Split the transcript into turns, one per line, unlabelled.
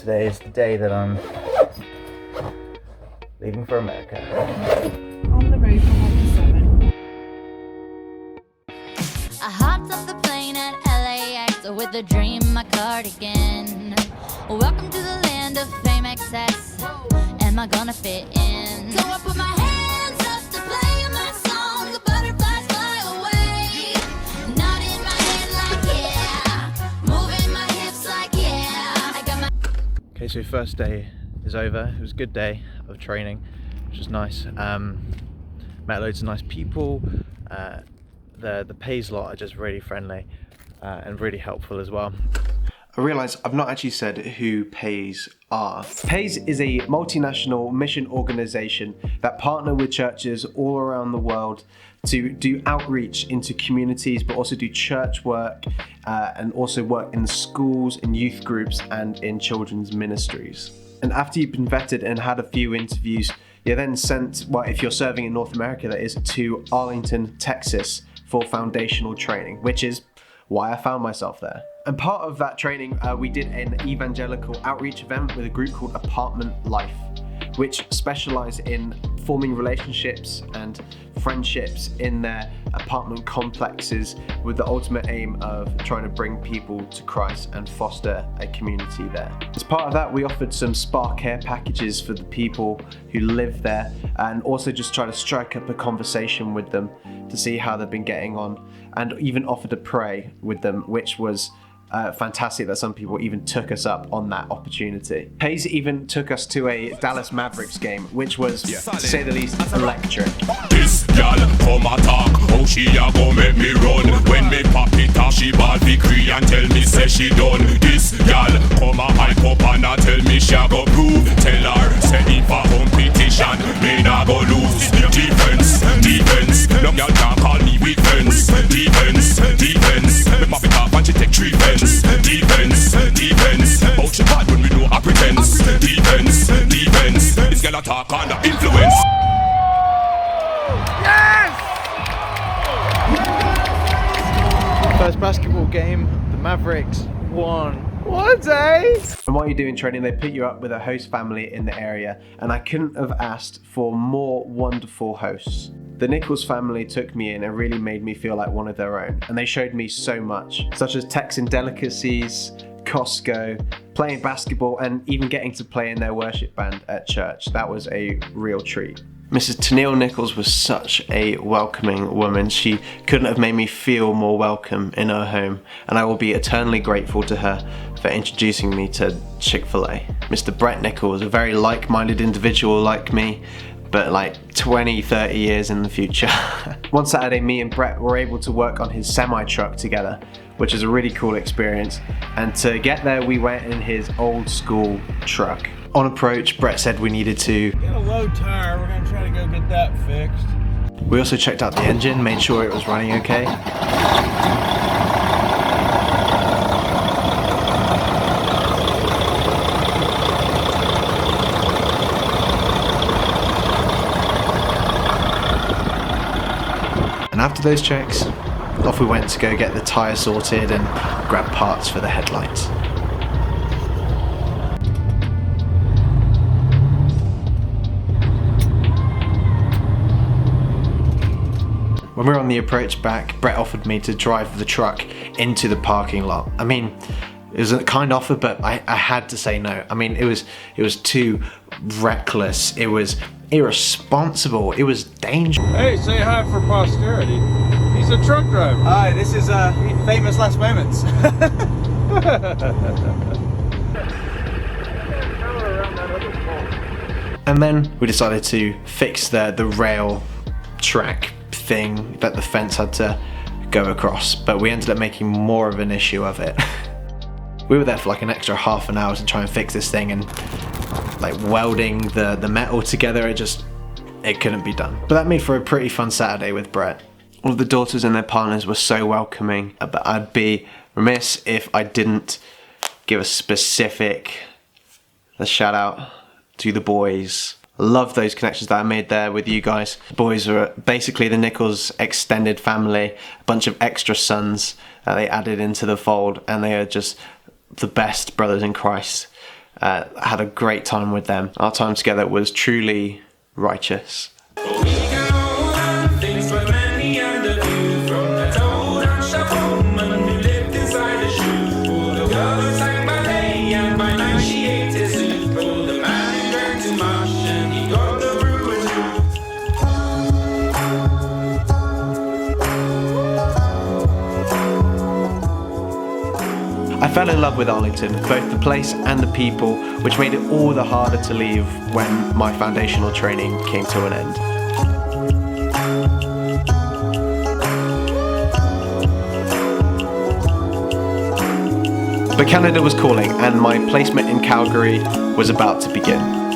today is the day that I'm leaving for America.
On the road from 7.
I hopped off the plane at LAX with a dream in my cardigan. Welcome to the land of fame excess. Am I gonna fit in? So I put my hands up to play my song. The butterflies fly away. Nodding my head like yeah. Moving my hips like yeah. I got my...
Okay, so first day is over. It was a good day of training, which was nice. Met loads of nice people. The Pays lot are just really friendly and really helpful as well.
I realise I've not actually said who Pays are. Pays is a multinational mission organisation that partner with churches all around the world to do outreach into communities, but also do church work and also work in the schools, in youth groups and in children's ministries. And after you've been vetted and had a few interviews, you're then sent, well, if you're serving in North America, that is, to Arlington, Texas for foundational training, which is why I found myself there. And part of that training, we did an evangelical outreach event with a group called Apartment Life, which specialise in forming relationships and friendships in their apartment complexes with the ultimate aim of trying to bring people to Christ and foster a community there. As part of that, we offered some spa care packages for the people who live there and also just try to strike up a conversation with them to see how they've been getting on, and even offered to pray with them, which was fantastic that some people even took us up on that opportunity. Pays even took us to a Dallas Mavericks game, which was, to say the least, electric.
This gal come attack, how she a go make me run. When me pop it off, she ball victory and tell me say she done. This gal come a hype up and a tell me she a go prove. Tell her say if a competition, me nah go lose. Defense, defense, no girl can't call me weak friends. Defense, defense, me pop it off and she take 3 fence. Defense, defense, out she bad when we know I pretense. Defense, defense, this girl a talk under influence.
First basketball game, the Mavericks won. What a day!
And while you're doing training, they put you up with a host family in the area, and I couldn't have asked for more wonderful hosts. The Nichols family took me in and really made me feel like one of their own, and they showed me so much, such as Texan delicacies, Costco, playing basketball, and even getting to play in their worship band at church. That was a real treat. Mrs. Tennille Nichols was such a welcoming woman. She couldn't have made me feel more welcome in her home, and I will be eternally grateful to her for introducing me to Chick-fil-A. Mr. Brett Nichols, a very like-minded individual like me, but like 20, 30 years in the future. One Saturday, me and Brett were able to work on his semi-truck together, which is a really cool experience. And to get there, we went in his old school truck. On approach, Brett said we needed to
Got a low tire, we're gonna try to go get that fixed.
We also checked out the engine, made sure it was running okay. And after those checks, off we went to go get the tyre sorted and grab parts for the headlights. When we were on the approach back, Brett offered me to drive the truck into the parking lot. I mean, it was a kind offer, but I had to say no. I mean, it was too reckless. It was irresponsible. It was dangerous.
Hey, say hi for posterity. He's a truck driver.
Hi, this is Famous Last Moments.
And then we decided to fix the rail track thing that the fence had to go across, but we ended up making more of an issue of it. We were there for like an extra half an hour to try and fix this thing, and like welding the metal together, it couldn't be done. But that made for a pretty fun Saturday with Brett. All of the daughters and their partners were so welcoming, but I'd be remiss if I didn't give a specific shout out to the boys. I love those connections that I made there with you guys. The boys are basically the Nichols extended family, a bunch of extra sons that they added into the fold, and they are just the best brothers in Christ. Had a great time with them. Our time together was truly righteous. I fell in love with Arlington, both the place and the people, which made it all the harder to leave when my foundational training came to an end. But Canada was calling, and my placement in Calgary was about to begin.